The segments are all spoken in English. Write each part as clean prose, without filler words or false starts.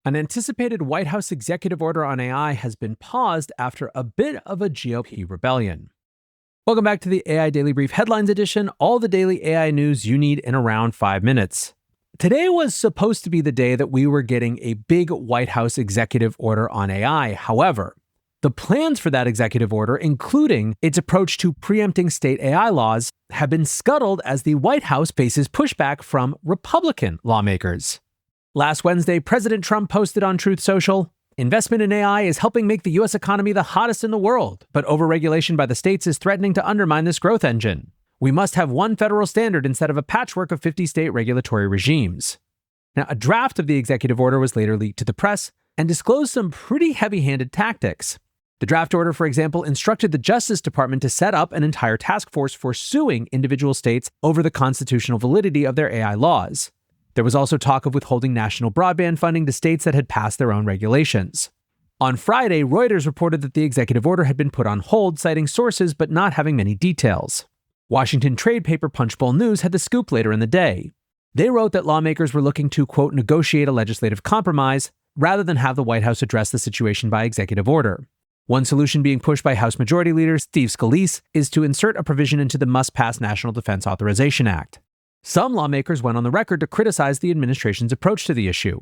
An anticipated White House executive order on AI has been paused after a bit of a GOP rebellion. Welcome back to the AI Daily Brief Headlines Edition, all the daily AI news you need in around 5 minutes. Today was supposed to be the day that we were getting a big White House executive order on AI. However, the plans for that executive order, including its approach to preempting state AI laws, have been scuttled as the White House faces pushback from Republican lawmakers. Last Wednesday, President Trump posted on Truth Social, "Investment in AI is helping make the U.S. economy the hottest in the world, but overregulation by the states is threatening to undermine this growth engine. We must have one federal standard instead of a patchwork of 50 state regulatory regimes." Now, a draft of the executive order was later leaked to the press and disclosed some pretty heavy-handed tactics. The draft order, for example, instructed the Justice Department to set up an entire task force for suing individual states over the constitutional validity of their AI laws. There was also talk of withholding national broadband funding to states that had passed their own regulations. On Friday, Reuters reported that the executive order had been put on hold, citing sources but not having many details. Washington trade paper Punchbowl News had the scoop later in the day. They wrote that lawmakers were looking to, quote, negotiate a legislative compromise rather than have the White House address the situation by executive order. One solution being pushed by House Majority Leader Steve Scalise is to insert a provision into the must-pass National Defense Authorization Act. Some lawmakers went on the record to criticize the administration's approach to the issue.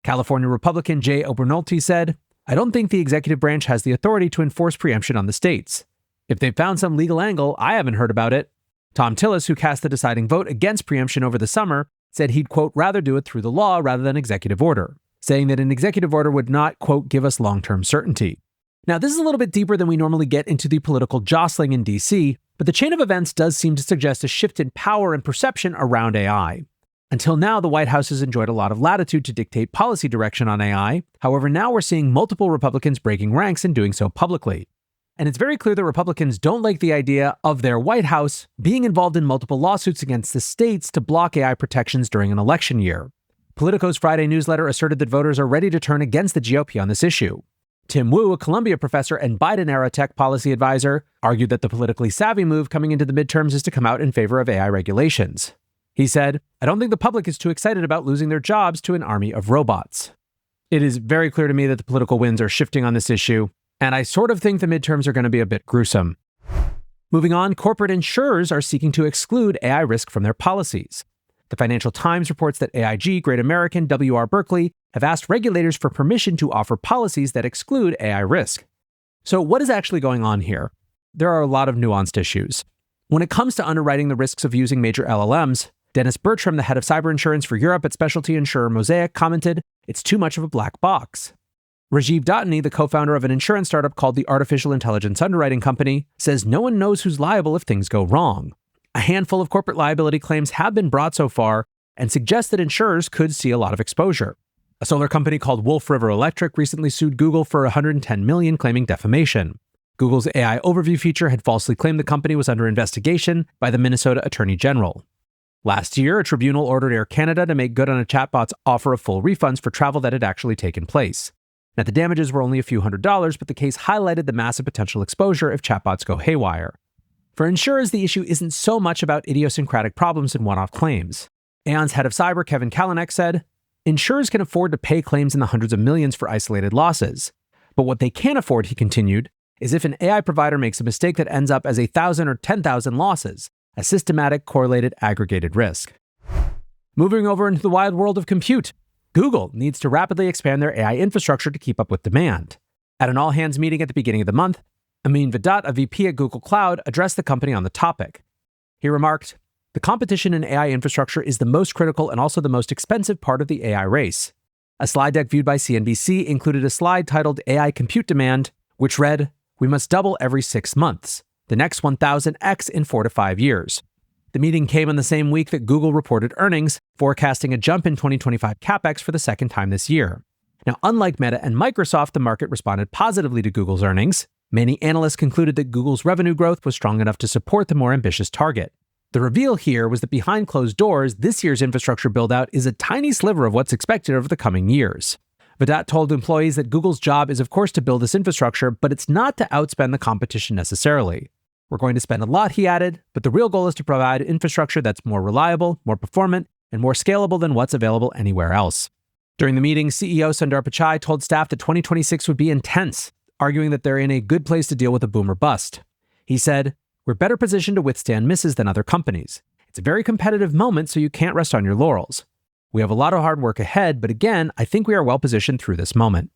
California Republican Jay Obernolte said, "I don't think the executive branch has the authority to enforce preemption on the states. If they've found some legal angle, I haven't heard about it." Tom Tillis, who cast the deciding vote against preemption over the summer, said he'd, quote, rather do it through the law rather than executive order, saying that an executive order would not, quote, give us long-term certainty. Now, this is a little bit deeper than we normally get into the political jostling in D.C., but the chain of events does seem to suggest a shift in power and perception around AI. Until now, the White House has enjoyed a lot of latitude to dictate policy direction on AI. However, now we're seeing multiple Republicans breaking ranks and doing so publicly. And it's very clear that Republicans don't like the idea of their White House being involved in multiple lawsuits against the states to block AI protections during an election year. Politico's Friday newsletter asserted that voters are ready to turn against the GOP on this issue. Tim Wu, a Columbia professor and Biden-era tech policy advisor, argued that the politically savvy move coming into the midterms is to come out in favor of AI regulations. He said, "I don't think the public is too excited about losing their jobs to an army of robots." It is very clear to me that the political winds are shifting on this issue, and I sort of think the midterms are going to be a bit gruesome. Moving on, corporate insurers are seeking to exclude AI risk from their policies. The Financial Times reports that AIG, Great American, W.R. Berkley have asked regulators for permission to offer policies that exclude AI risk. So what is actually going on here? There are a lot of nuanced issues. When it comes to underwriting the risks of using major LLMs, Dennis Bertram, the head of cyber insurance for Europe at specialty insurer Mosaic, commented, "It's too much of a black box." Rajiv Datani, the co-founder of an insurance startup called the Artificial Intelligence Underwriting Company, says no one knows who's liable if things go wrong. A handful of corporate liability claims have been brought so far and suggest that insurers could see a lot of exposure. A solar company called Wolf River Electric recently sued Google for $110 million, claiming defamation. Google's AI overview feature had falsely claimed the company was under investigation by the Minnesota Attorney General. Last year, a tribunal ordered Air Canada to make good on a chatbot's offer of full refunds for travel that had actually taken place. Now, the damages were only a few $100s, but the case highlighted the massive potential exposure if chatbots go haywire. For insurers, the issue isn't so much about idiosyncratic problems and one-off claims. Aon's head of cyber, Kevin Kalanick, said, "Insurers can afford to pay claims in the hundreds of millions for isolated losses. But what they can't afford," he continued, "is if an AI provider makes a mistake that ends up as 1,000 or 10,000 losses, a systematic, correlated, aggregated risk." Moving over into the wild world of compute, Google needs to rapidly expand their AI infrastructure to keep up with demand. At an all-hands meeting at the beginning of the month, Amin Vedat, a VP at Google Cloud, addressed the company on the topic. He remarked, "The competition in AI infrastructure is the most critical and also the most expensive part of the AI race." A slide deck viewed by CNBC included a slide titled AI Compute Demand, which read, "We must double every 6 months, the next 1,000x in 4 to 5 years. The meeting came in the same week that Google reported earnings, forecasting a jump in 2025 capex for the second time this year. Now, unlike Meta and Microsoft, the market responded positively to Google's earnings. Many analysts concluded that Google's revenue growth was strong enough to support the more ambitious target. The reveal here was that behind closed doors, this year's infrastructure build-out is a tiny sliver of what's expected over the coming years. Vedat told employees that Google's job is, of course, to build this infrastructure, but it's not to outspend the competition necessarily. "We're going to spend a lot," he added, "but the real goal is to provide infrastructure that's more reliable, more performant, and more scalable than what's available anywhere else." During the meeting, CEO Sundar Pichai told staff that 2026 would be intense, arguing that they're in a good place to deal with a boom or bust. He said, "We're better positioned to withstand misses than other companies. It's a very competitive moment, so you can't rest on your laurels. We have a lot of hard work ahead, but again, I think we are well positioned through this moment."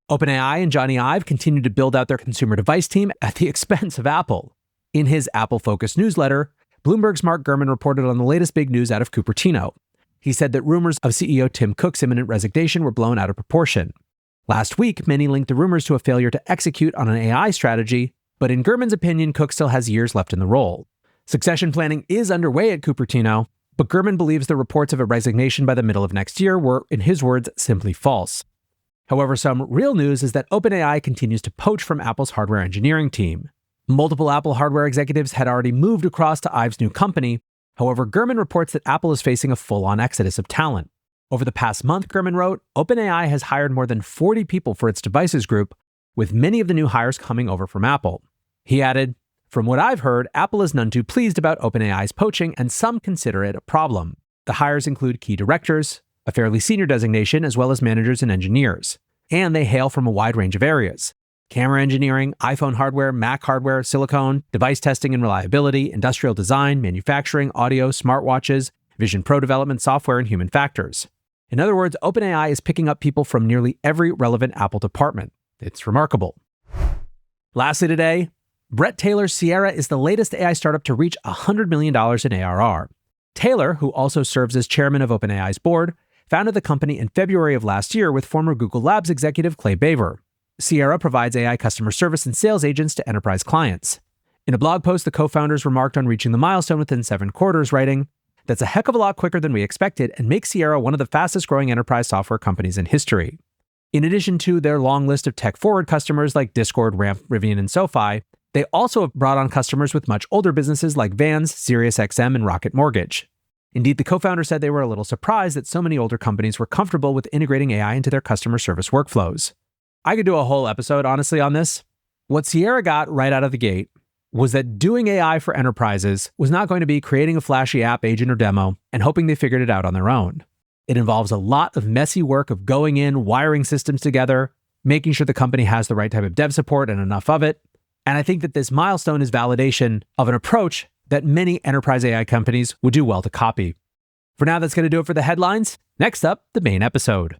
OpenAI and Johnny Ive continue to build out their consumer device team at the expense of Apple. In his Apple-focused newsletter, Bloomberg's Mark Gurman reported on the latest big news out of Cupertino. He said that rumors of CEO Tim Cook's imminent resignation were blown out of proportion. Last week, many linked the rumors to a failure to execute on an AI strategy, but in Gurman's opinion, Cook still has years left in the role. Succession planning is underway at Cupertino, but Gurman believes the reports of a resignation by the middle of next year were, in his words, simply false. However, some real news is that OpenAI continues to poach from Apple's hardware engineering team. Multiple Apple hardware executives had already moved across to Ive's new company. However, Gurman reports that Apple is facing a full-on exodus of talent. Over the past month, Gurman wrote, OpenAI has hired more than 40 people for its devices group, with many of the new hires coming over from Apple. He added, "From what I've heard, Apple is none too pleased about OpenAI's poaching, and some consider it a problem. The hires include key directors, a fairly senior designation, as well as managers and engineers. And they hail from a wide range of areas: camera engineering, iPhone hardware, Mac hardware, silicone, device testing and reliability, industrial design, manufacturing, audio, smartwatches, Vision Pro development, software, and human factors." In other words, OpenAI is picking up people from nearly every relevant Apple department. It's remarkable. Lastly today, Brett Taylor's Sierra is the latest AI startup to reach $100 million in ARR. Taylor, who also serves as chairman of OpenAI's board, founded the company in February of last year with former Google Labs executive Clay Baver. Sierra provides AI customer service and sales agents to enterprise clients. In a blog post, the co-founders remarked on reaching the milestone within 7 quarters, writing, "That's a heck of a lot quicker than we expected and makes Sierra one of the fastest growing enterprise software companies in history." In addition to their long list of tech-forward customers like Discord, Ramp, Rivian, and SoFi, they also have brought on customers with much older businesses like Vans, SiriusXM, and Rocket Mortgage. Indeed, the co-founder said they were a little surprised that so many older companies were comfortable with integrating AI into their customer service workflows. I could do a whole episode, honestly, on this. What Sierra got right out of the gate was that doing AI for enterprises was not going to be creating a flashy app, agent, or demo and hoping they figured it out on their own. It involves a lot of messy work of going in, wiring systems together, making sure the company has the right type of dev support and enough of it. And I think that this milestone is validation of an approach that many enterprise AI companies would do well to copy. For now, that's going to do it for the headlines. Next up, the main episode.